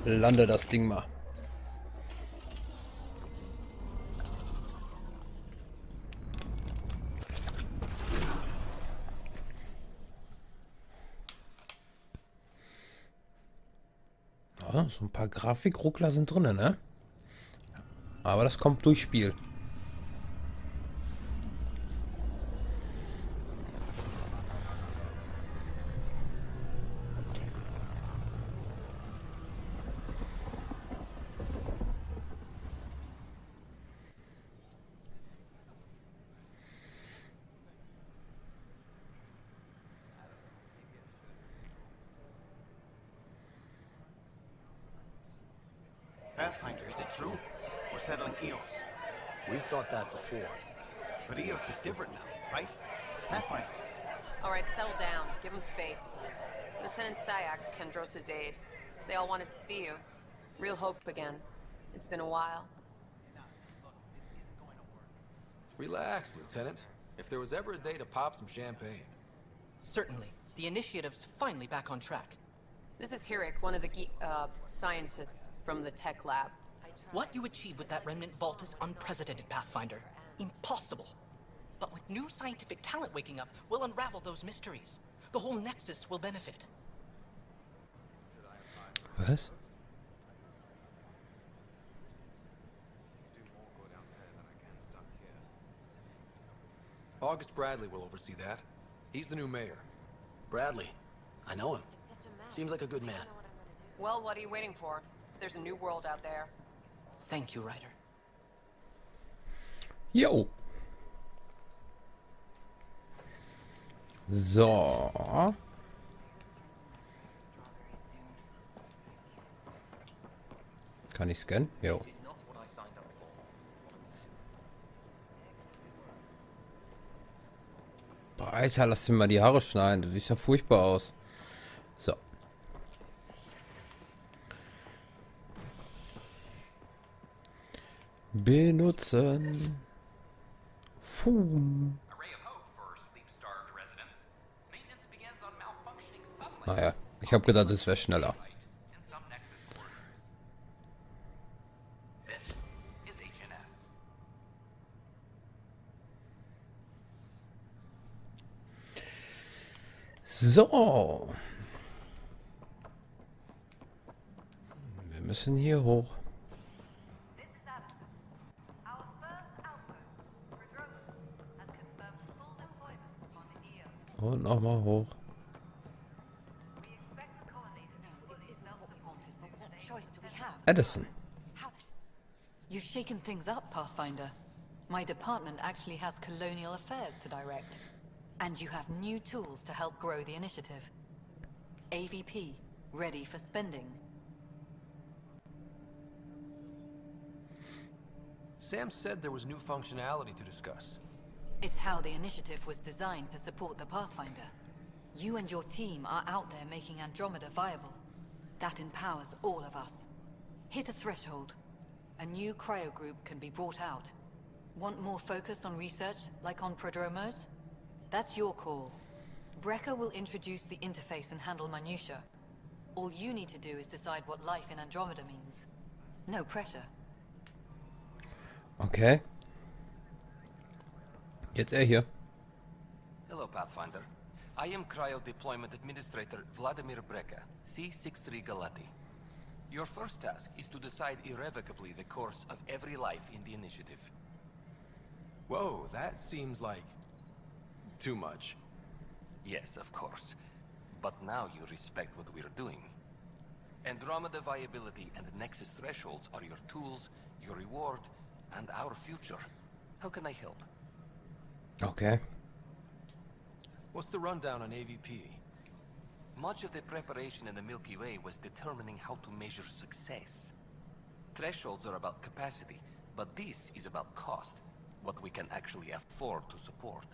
Lande das Ding mal. Ja, so ein paar Grafikruckler sind drin, ne? Aber das kommt durch Spiel. Pathfinder, is it true? We're settling EOS. We've thought that before. But EOS is different now, right? Pathfinder. All right, settle down. Give him space. Lieutenant Syax, Kendros' aide. They all wanted to see you. Real hope again. It's been a while. Relax, Lieutenant. If there was ever a day to pop some champagne. Certainly. The initiative's finally back on track. This is Hirik, one of the scientists from the tech lab. What you achieved with that remnant vault is unprecedented, Pathfinder. Impossible. But with new scientific talent waking up, we'll unravel those mysteries. The whole Nexus will benefit. Was? August Bradley will oversee that. He's the new mayor. Bradley. I know him. Seems like a good man. Well, what are you waiting for? There's a new world out there. Thank you, Ryder. Jo. So. Kann ich scannen? Jo. Boah, Alter, lass dir mal die Haare schneiden. Das sieht ja furchtbar aus. So. Benutzen. Fuh. Naja, ich habe gedacht, es wäre schneller. So. Wir müssen hier hoch. Und nochmal hoch. Edison. You've shaken things up, Pathfinder. My department actually has colonial affairs to direct. And you have new tools to help grow the initiative. AVP, ready for spending. Sam said there was new functionality to discuss. It's how the initiative was designed to support the Pathfinder. You and your team are out there making Andromeda viable. That empowers all of us. Hit a threshold. A new cryo group can be brought out. Want more focus on research, like on Prodromos? That's your call. Brecker will introduce the interface and handle minutiae. All you need to do is decide what life in Andromeda means. No pressure. Okay. Jetzt hier. Hello, Pathfinder. I am Cryo Deployment Administrator Vladimir Brecker, C-63 Galati. Your first task is to decide irrevocably the course of every life in the initiative. Whoa, that seems like too much. Yes, of course. But now you respect what we're doing. Andromeda viability and Nexus thresholds are your tools, your reward, and our future. How can I help? Okay. What's the rundown on AVP? Much of the preparation in the Milky Way was determining how to measure success. Thresholds are about capacity, but this is about cost, what we can actually afford to support.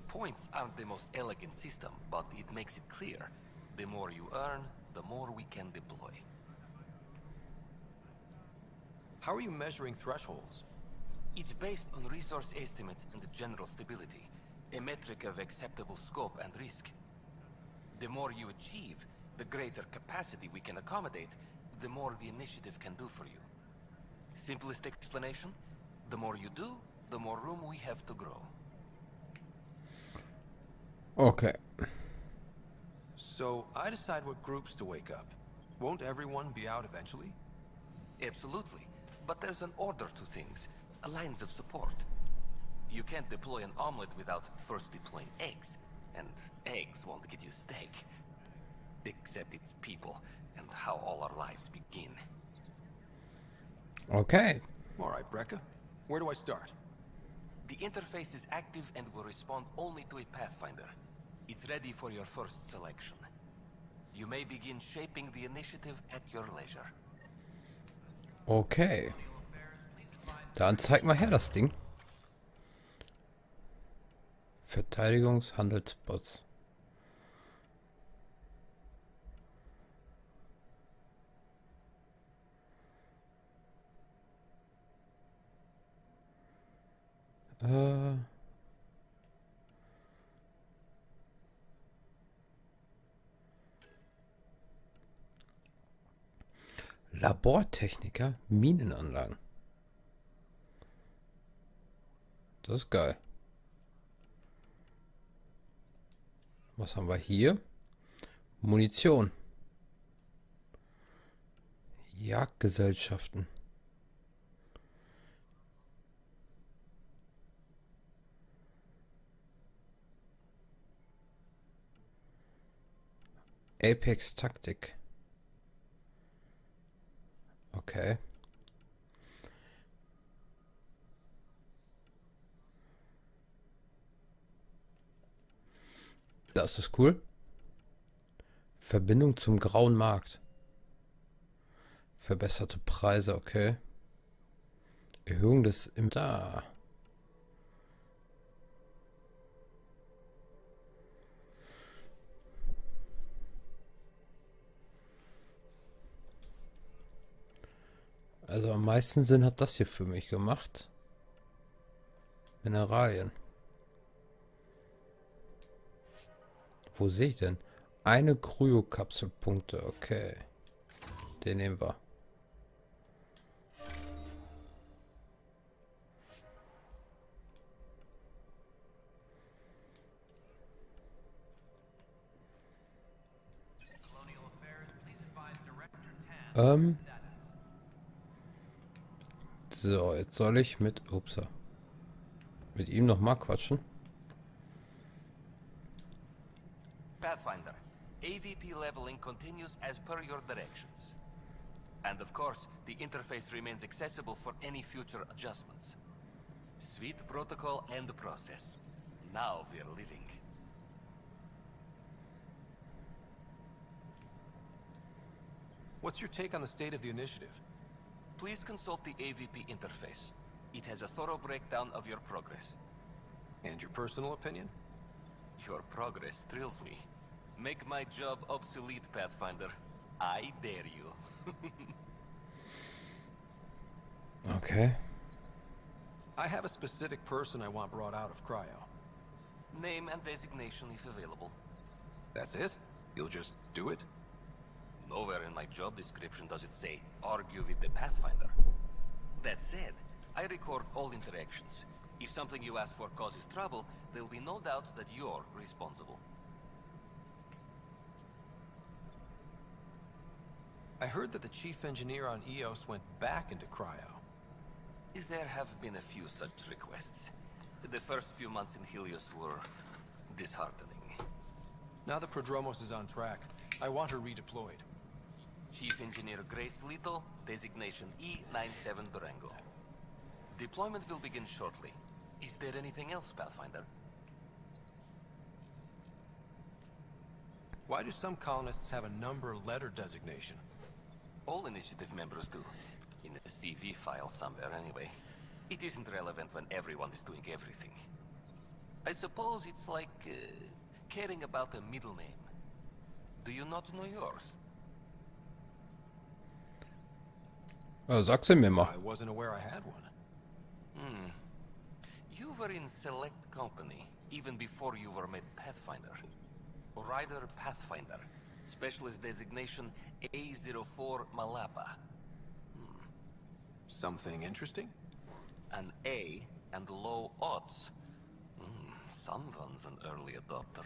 Points aren't the most elegant system, but it makes it clear. The more you earn, the more we can deploy. How are you measuring thresholds? It's based on resource estimates and general stability, a metric of acceptable scope and risk. The more you achieve, the greater capacity we can accommodate, the more the initiative can do for you. Simplest explanation, the more you do, the more room we have to grow. Okay. So I decide what groups to wake up. Won't everyone be out eventually? Absolutely. But there's an order to things, lines of support. You can't deploy an omelet without first deploying eggs. And eggs won't get you steak. Except it's people, and how all our lives begin. Okay. All right, Brecca. Where do I start? The interface is active and will respond only to a Pathfinder. It's ready for your first selection. You may begin shaping the initiative at your leisure. Okay. Dann zeig mal her das Ding. Verteidigungshandelsbots. Labortechniker, Minenanlagen. Das ist geil. Was haben wir hier? Munition. Jagdgesellschaften. Apex Taktik. Okay. Das ist cool. Verbindung zum grauen Markt. Verbesserte Preise, okay. Erhöhung des da. Also am meisten Sinn hat das hier für mich gemacht. Mineralien. Wo sehe ich denn? Eine Kryokapselpunkte, okay. Den nehmen wir. So, jetzt soll ich mit ihm noch mal quatschen. Pathfinder, AVP leveling continues as per your directions. And of course, the interface remains accessible for any future adjustments. Sweet protocol and process. Now we're living. What's your take on the state of the initiative? Please consult the AVP interface. It has a thorough breakdown of your progress. And your personal opinion? Your progress thrills me. Make my job obsolete, Pathfinder. I dare you. Okay. I have a specific person I want brought out of cryo. Name and designation if available. That's it? You'll just do it? Nowhere in my job description does it say, argue with the Pathfinder. That said, I record all interactions. If something you ask for causes trouble, there will be no doubt that you're responsible. I heard that the chief engineer on EOS went back into cryo. There have been a few such requests. The first few months in Helios were disheartening. Now that Prodromos is on track, I want her redeployed. Chief Engineer Grace Lito, designation E97 Durango. Deployment will begin shortly. Is there anything else, Pathfinder? Why do some colonists have a number letter designation? All initiative members do. In a CV file somewhere anyway. It isn't relevant when everyone is doing everything. I suppose it's like caring about a middle name. Do you not know yours? Sag's mir mal. I wasn't aware I had one. You were in select company, even before you were made Pathfinder. Rider Pathfinder. Specialist designation A04 Malapa. Something interesting? An A and low odds. Someone's an early adopter.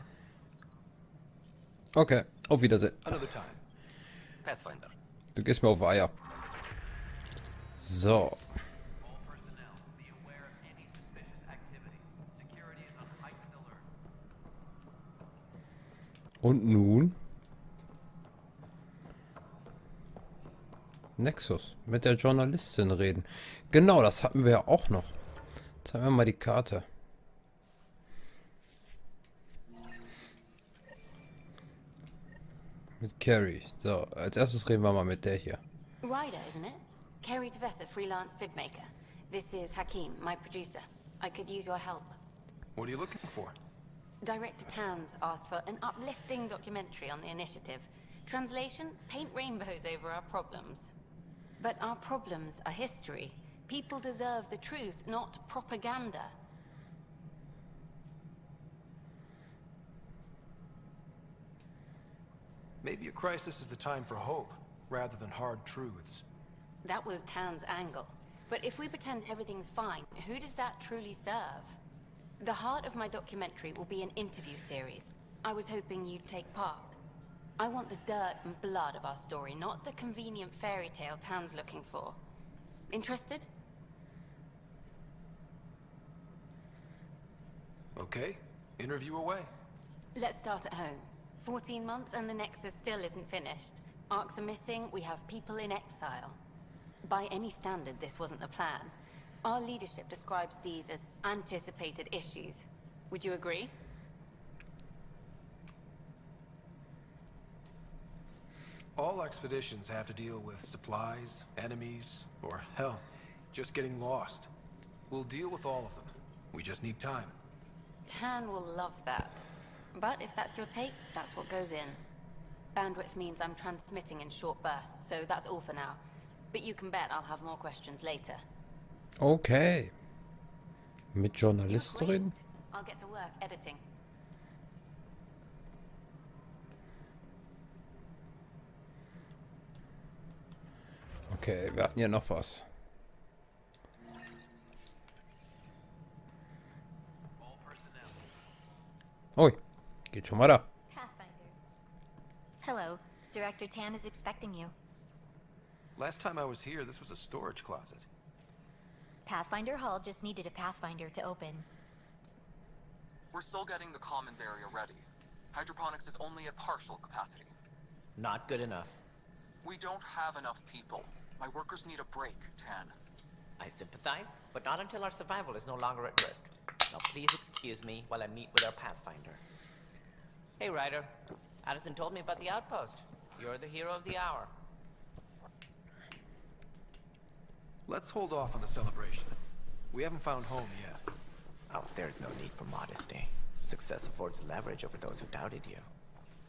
Okay, auf Wiedersehen. Another time. Pathfinder. Du gehst mir auf Eier. So. Und nun? Nexus. Mit der Journalistin reden. Genau, das hatten wir ja auch noch. Zeigen wir mal die Karte. Mit Carrie. So, als erstes reden wir mal mit der hier. Ryder, isn't it? Carrie Tavessa, freelance vidmaker. This is Hakim, my producer. I could use your help. What are you looking for? Director Tans asked for an uplifting documentary on the initiative. Translation, paint rainbows over our problems. But our problems are history. People deserve the truth, not propaganda. Maybe a crisis is the time for hope, rather than hard truths. That was Tan's angle. But if we pretend everything's fine, who does that truly serve? The heart of my documentary will be an interview series. I was hoping you'd take part. I want the dirt and blood of our story, not the convenient fairy tale Tan's looking for. Interested? Okay, interview away. Let's start at home. 14 months and the Nexus still isn't finished. Arcs are missing, we have people in exile. By any standard, this wasn't the plan. Our leadership describes these as anticipated issues. Would you agree? All expeditions have to deal with supplies, enemies, or hell, just getting lost. We'll deal with all of them. We just need time. Tan will love that. But if that's your take, that's what goes in. Bandwidth means I'm transmitting in short bursts, so that's all for now. But you can bet I'll have more questions later. Okay. Mit Journalisten reden? I'll get to work editing. Okay, wir hatten hier noch was. Ui, geht schon mal da. Pathfinder. Hello. Director Tan is expecting you. Last time I was here, this was a storage closet. Pathfinder Hall just needed a Pathfinder to open. We're still getting the commons area ready. Hydroponics is only at partial capacity. Not good enough. We don't have enough people. My workers need a break, Tan. I sympathize, but not until our survival is no longer at risk. Now please excuse me while I meet with our Pathfinder. Hey, Ryder. Addison told me about the outpost. You're the hero of the hour. Let's hold off on the celebration. We haven't found home yet. Oh, there's no need for modesty. Success affords leverage over those who doubted you.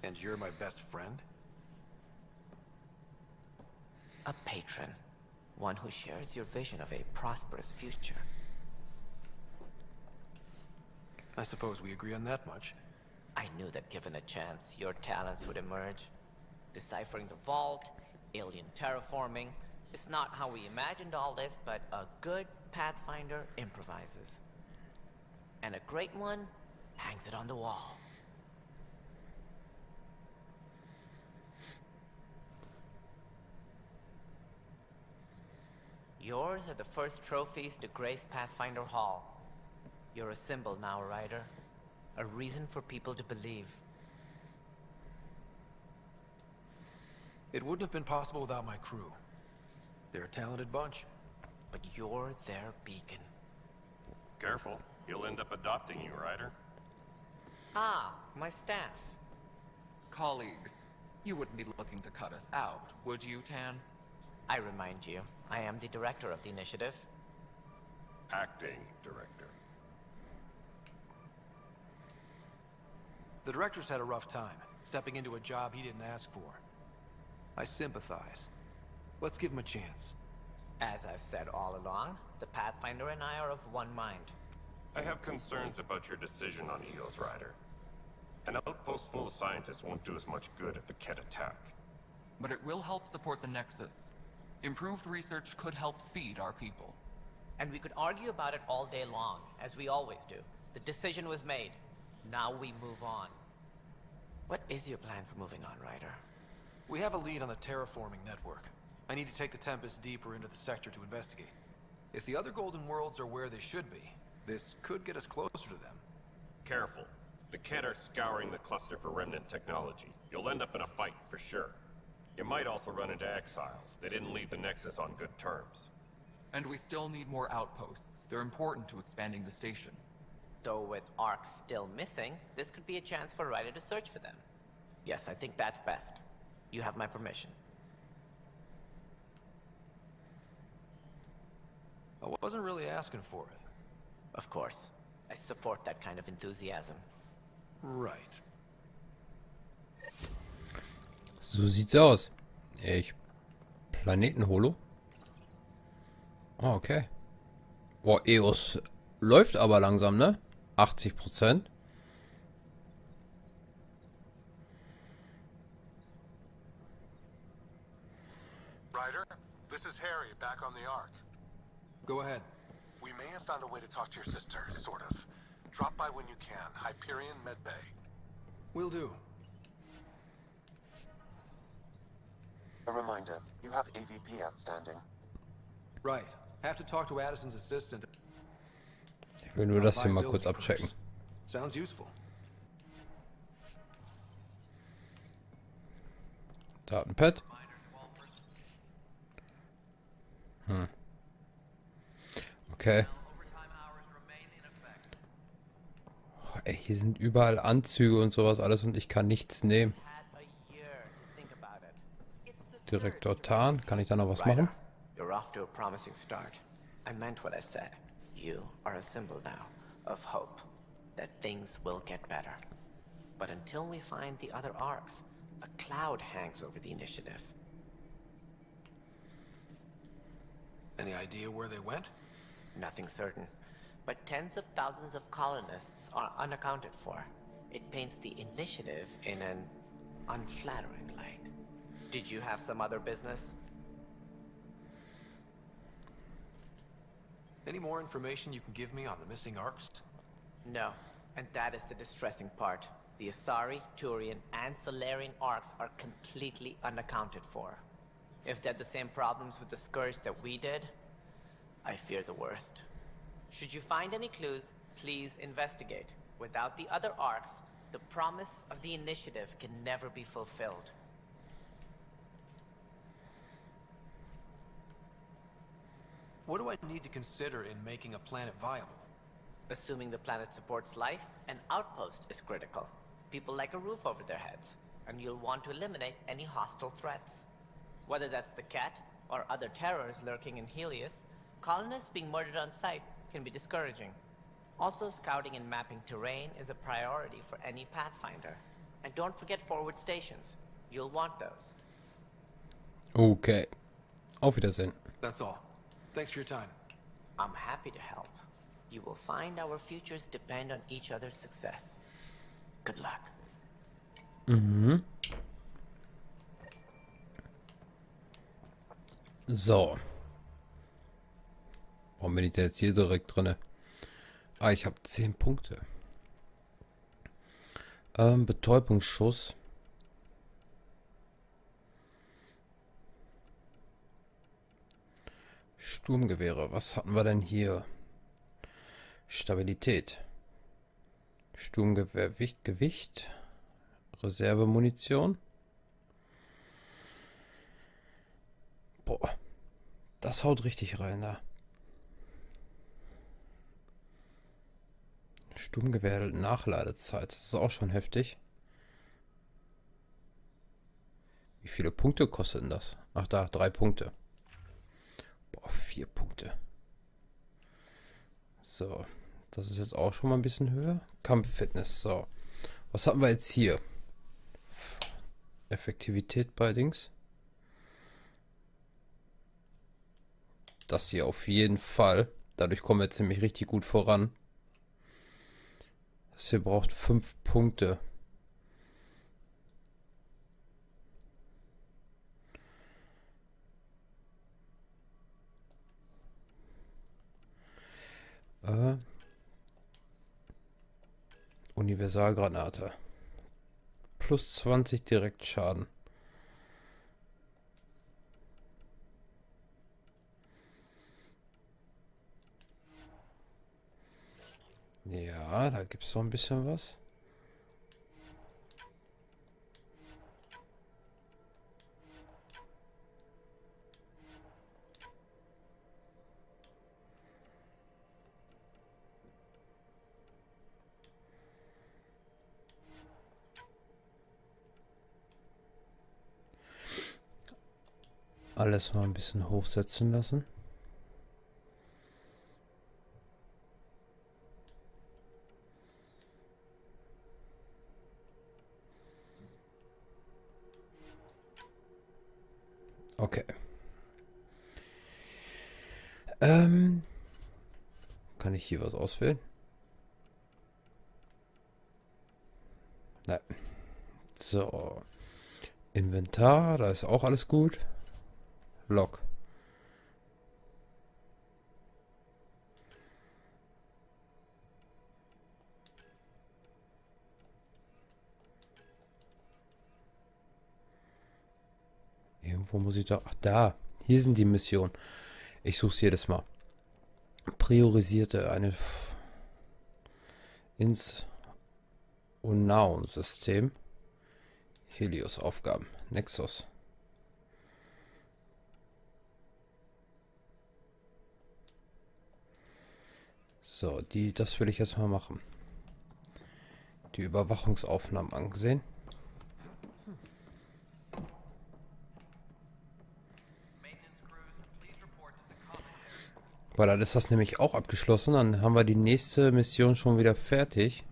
And you're my best friend? A patron. One who shares your vision of a prosperous future. I suppose we agree on that much. I knew that given a chance, your talents would emerge. Deciphering the vault, alien terraforming. It's not how we imagined all this, but a good Pathfinder improvises. And a great one hangs it on the wall. Yours are the first trophies to grace Pathfinder Hall. You're a symbol now, Ryder. A reason for people to believe. It wouldn't have been possible without my crew. They're a talented bunch. But you're their beacon. Careful. He'll end up adopting you, Ryder. Ah, my staff. Colleagues, you wouldn't be looking to cut us out, would you, Tan? I remind you, I am the director of the initiative. Acting director. The director's had a rough time, stepping into a job he didn't ask for. I sympathize. Let's give him a chance. As I've said all along, the Pathfinder and I are of one mind. I have concerns about your decision on Eos, Ryder. An outpost full of scientists won't do us much good if the Ket attack. But it will help support the Nexus. Improved research could help feed our people. And we could argue about it all day long, as we always do. The decision was made. Now we move on. What is your plan for moving on, Ryder? We have a lead on the terraforming network. I need to take the Tempest deeper into the sector to investigate. If the other Golden Worlds are where they should be, this could get us closer to them. Careful. The Ket are scouring the cluster for remnant technology. You'll end up in a fight, for sure. You might also run into exiles. They didn't leave the Nexus on good terms. And we still need more outposts. They're important to expanding the station. Though with ARC still missing, this could be a chance for Ryder to search for them. Yes, I think that's best. You have my permission. I wasn't really asking for it. Of course. I support that kind of enthusiasm. Right. So sieht's aus. Ich. Planetenholo. Ah, okay. Boah, EOS läuft aber langsam, ne? 80%. Ryder, this is Harry, back on the Ark. Go ahead. We may have found a way to talk to your sister, sort of. Drop by when you can. Hyperion Med Bay. Will do. A reminder, you have AVP outstanding. Right. Have to talk to Addison's assistant. Ich will nur das hier mal kurz abchecken. Sounds useful. Datenpad. Okay. Oh, ey, hier sind überall Anzüge und sowas alles und ich kann nichts nehmen. Direktor Tarn, kann ich da noch was machen? You're off to a promising start. I meant what I said. You are a symbol now of hope that things will get better. But until we find the other arcs, a cloud hangs over the initiative. Any idea where they went? Nothing certain, but tens of thousands of colonists are unaccounted for. It paints the initiative in an unflattering light. Did you have some other business? Any more information you can give me on the missing arcs? No, and that is the distressing part. The Asari, Turian, and Solarian arcs are completely unaccounted for. If they had the same problems with the Scourge that we did, I fear the worst. Should you find any clues, please investigate. Without the other arcs, the promise of the initiative can never be fulfilled. What do I need to consider in making a planet viable? Assuming the planet supports life, an outpost is critical. People like a roof over their heads, and you'll want to eliminate any hostile threats. Whether that's the Ket, or other terrors lurking in Helios, colonists being murdered on sight can be discouraging. Also, scouting and mapping terrain is a priority for any Pathfinder. And don't forget forward stations. You'll want those. Okay. Auf Wiedersehen. That's all. Thanks for your time. I'm happy to help. You will find our futures depend on each other's success. Good luck. Mhm. So. Warum bin ich da jetzt hier direkt drin? Ah, ich habe 10 Punkte. Betäubungsschuss. Sturmgewehre. Was hatten wir denn hier? Stabilität. Sturmgewehr, Gewicht. Reservemunition. Boah. Das haut richtig rein da. Sturmgewehr Nachladezeit. Das ist auch schon heftig. Wie viele Punkte kostet denn das? Ach da, 3 Punkte. Boah, 4 Punkte. So. Das ist jetzt auch schon mal ein bisschen höher. Kampffitness. So. Was haben wir jetzt hier? Effektivität bei Dings. Das hier auf jeden Fall. Dadurch kommen wir ziemlich richtig gut voran. Das hier braucht 5 Punkte. Universalgranate. Plus 20 Direktschaden. Ja, da gibt es noch ein bisschen was. Alles mal ein bisschen hochsetzen lassen. Okay. Kann ich hier was auswählen? Nein. So. Inventar, da ist auch alles gut. Log. Irgendwo muss ich da... Ach, da. Hier sind die Missionen. Ich suche es jedes Mal. Priorisierte eine... ins Unknown-System. Helios-Aufgaben. Nexus. So, das will ich jetzt mal machen. Die Überwachungsaufnahmen angesehen. Weil dann ist das nämlich auch abgeschlossen. Dann haben wir die nächste Mission schon wieder fertig.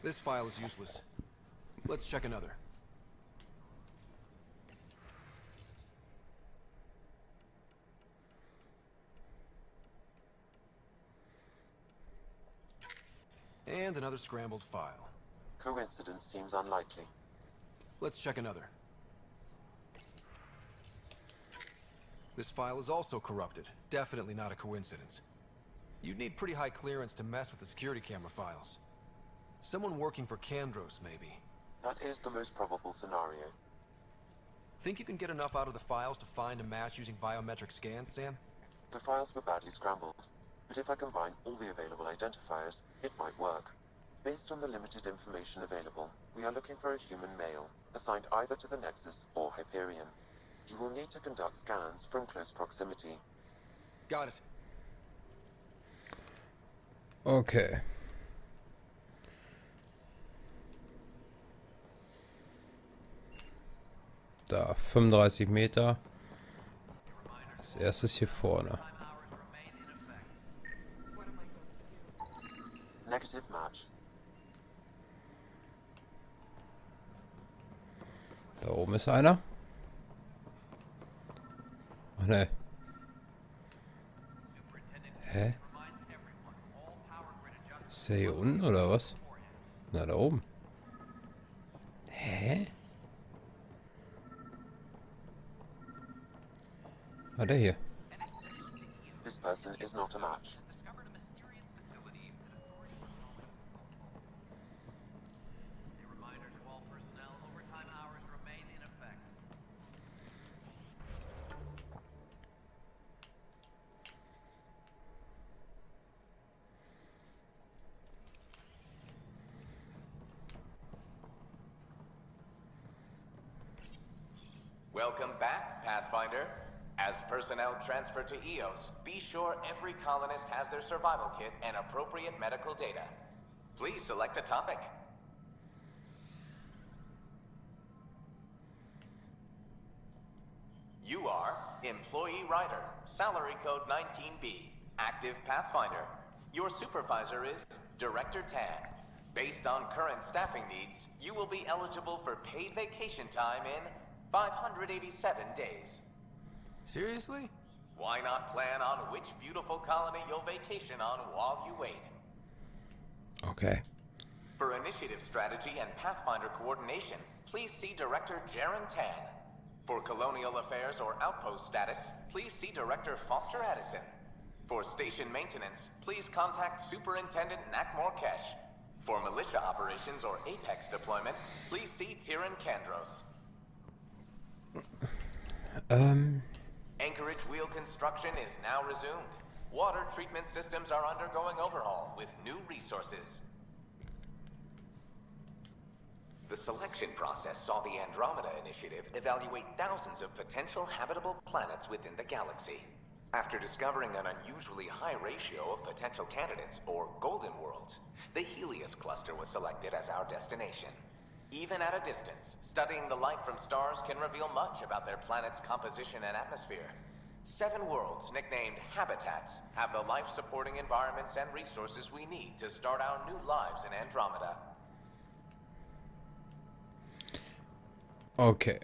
This file is useless. Let's check another. And another scrambled file. Coincidence seems unlikely. Let's check another. This file is also corrupted. Definitely not a coincidence. You'd need pretty high clearance to mess with the security camera files. Someone working for Kandros, maybe. That is the most probable scenario. Think you can get enough out of the files to find a match using biometric scans, Sam? The files were badly scrambled, but if I combine all the available identifiers, it might work. Based on the limited information available, we are looking for a human male, assigned either to the Nexus or Hyperion. You will need to conduct scans from close proximity. Got it. Okay. Da, 35 Meter. Als erstes hier vorne. Negative match. Da oben ist einer. Ach ne. Hä? Ist der hier unten oder was? Na, da oben. Hä? Ah, der hier. This person is not a match. Welcome back, Pathfinder. As personnel transfer to EOS, be sure every colonist has their survival kit and appropriate medical data. Please select a topic. You are Employee Rider, Salary Code 19B, Active Pathfinder. Your supervisor is Director Tan. Based on current staffing needs, you will be eligible for paid vacation time in 587 days. Seriously? Why not plan on which beautiful colony you'll vacation on while you wait? Okay. For initiative strategy and Pathfinder coordination, please see Director Jaren Tan. For colonial affairs or outpost status, please see Director Foster Addison. For station maintenance, please contact Superintendent Nakmor Kesh. For militia operations or Apex deployment, please see Tyran Kandros. Anchorage wheel construction is now resumed. Water treatment systems are undergoing overhaul with new resources. The selection process saw the Andromeda Initiative evaluate thousands of potential habitable planets within the galaxy. After discovering an unusually high ratio of potential candidates, or golden worlds, the Helios cluster was selected as our destination. Even at a distance, studying the light from stars can reveal much about their planet's composition and atmosphere. 7 worlds, nicknamed habitats, have the life-supporting environments and resources we need to start our new lives in Andromeda. Okay.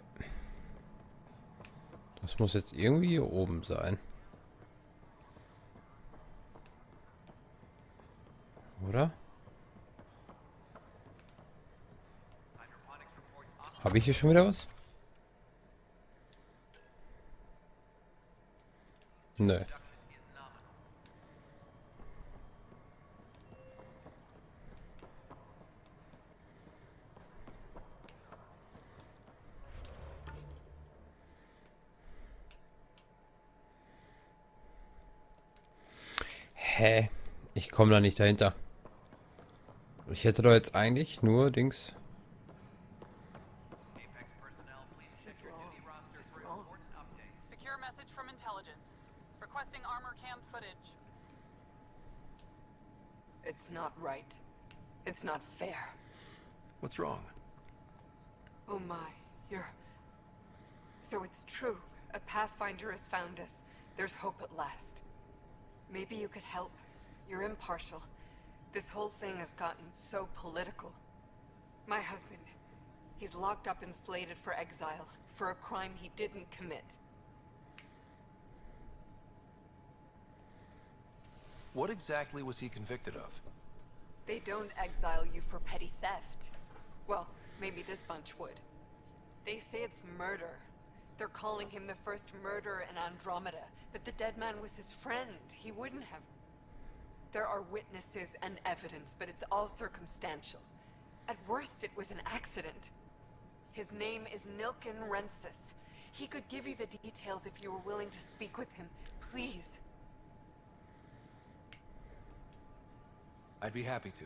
Das muss jetzt irgendwie hier oben sein. Oder? Habe ich hier schon wieder was? Nö. Hä? Ich komme da nicht dahinter. Ich hätte doch jetzt eigentlich nur Dings. Secure message from intelligence. Requesting armor cam footage. It's not right. It's not fair. What's wrong? Oh my, you're... So it's true. A Pathfinder has found us. There's hope at last. Maybe you could help. You're impartial. This whole thing has gotten so political. My husband, he's locked up and slated for exile for a crime he didn't commit. What exactly was he convicted of? They don't exile you for petty theft. Well, maybe this bunch would. They say it's murder. They're calling him the first murderer in Andromeda, that the dead man was his friend. He wouldn't have... There are witnesses and evidence, but it's all circumstantial. At worst, it was an accident. His name is Nilken Rensis. He could give you the details if you were willing to speak with him. Please. I'd be happy to.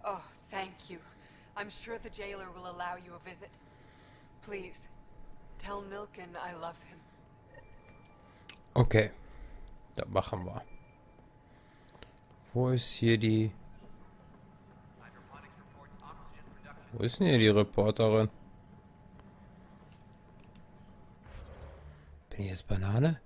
Oh, thank you. I'm sure the jailer will allow you a visit. Please, tell Nilken I love him. Okay, das machen wir. Wo ist hier die... Wo ist denn hier die Reporterin? Bin ich jetzt Banane?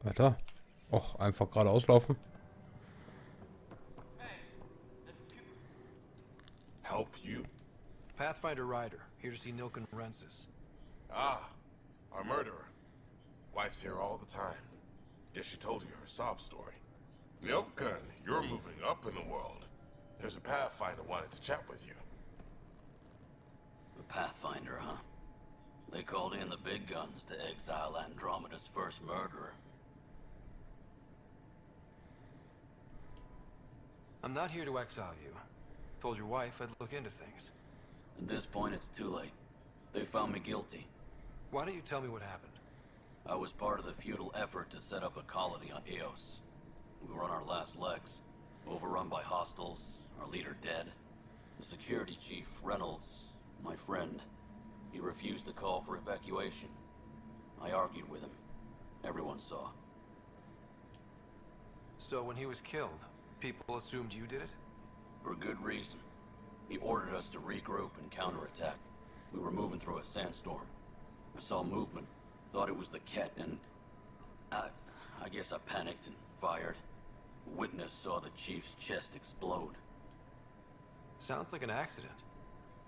Weiter. Och, einfach geradeaus laufen. Help you? Pathfinder Ryder, here to see Nilken Rensis. Ah, our murderer. Wife's here all the time. Guess she told you her sob story. Nilken, you're moving up in the world. There's a Pathfinder wanted to chat with you. The Pathfinder, huh? They called in the big guns to exile Andromeda's first murderer. I'm not here to exile you. Told your wife I'd look into things. At this point, it's too late. They found me guilty. Why don't you tell me what happened? I was part of the futile effort to set up a colony on Eos. We were on our last legs, overrun by hostiles, our leader dead. The security chief, Reynolds, my friend, he refused to call for evacuation. I argued with him. Everyone saw. So when he was killed, people assumed you did it? For good reason. He ordered us to regroup and counterattack. We were moving through a sandstorm. I saw movement, thought it was the Ket, and... I guess I panicked and fired. A witness saw the chief's chest explode. Sounds like an accident.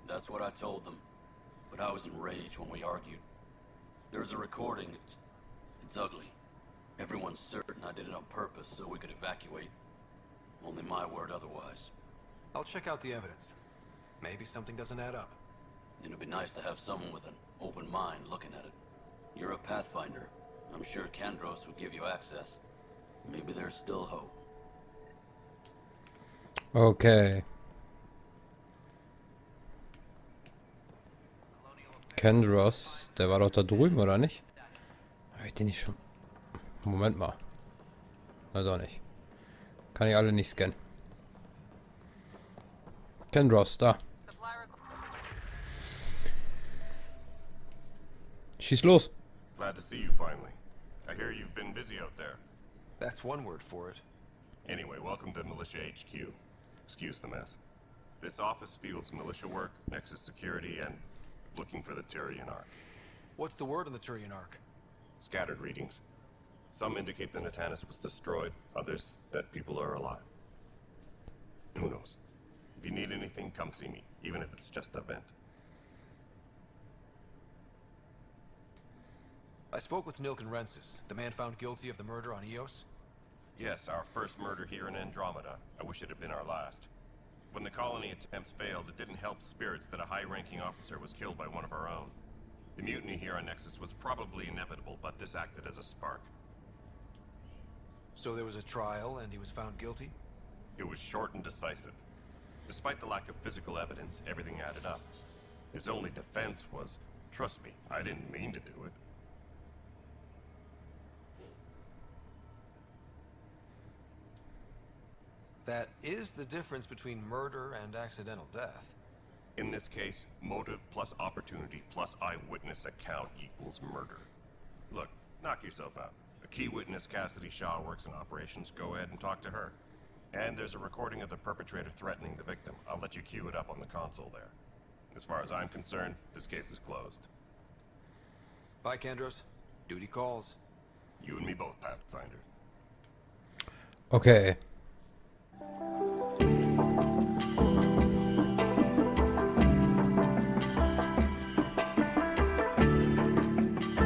That's what I told them. But I was in rage when we argued. There's a recording. It's ugly. Everyone's certain I did it on purpose so we could evacuate. Only my word otherwise. I'll check out the evidence. Maybe something doesn't add up. It'd be nice to have someone with an open mind looking at it. You're a Pathfinder. I'm sure Kandros would give you access. Maybe there's still hope. Okay. Kandros, der war doch da drüben, oder nicht? Hab ich den nicht schon... Moment mal. Na doch nicht. Kann ich alle nicht scannen. Kandros, da. Schieß los. Glad to see you finally. I hear you've been busy out there. That's one word for it. Anyway, welcome to Militia HQ. Excuse the mess. This office fields militia work, Nexus security, and looking for the Turian Ark. What's the word on the Turian Ark? Scattered readings. Some indicate the Natanus was destroyed, others that people are alive. Who knows? If you need anything, come see me, even if it's just a vent. I spoke with Nilken Rensis, the man found guilty of the murder on Eos. Yes, our first murder here in Andromeda. I wish it had been our last. When the colony attempts failed, it didn't help spirits that a high-ranking officer was killed by one of our own. The mutiny here on Nexus was probably inevitable, but this acted as a spark. So there was a trial, and he was found guilty? It was short and decisive. Despite the lack of physical evidence, everything added up. His only defense was, trust me, I didn't mean to do it. That is the difference between murder and accidental death. In this case, motive plus opportunity plus eyewitness account equals murder. Look, knock yourself out. A key witness, Cassidy Shaw, works in operations. Go ahead and talk to her. And there's a recording of the perpetrator threatening the victim. I'll let you cue it up on the console there. As far as I'm concerned, this case is closed. Bye, Kandros. Duty calls. You and me both, Pathfinder. Okay.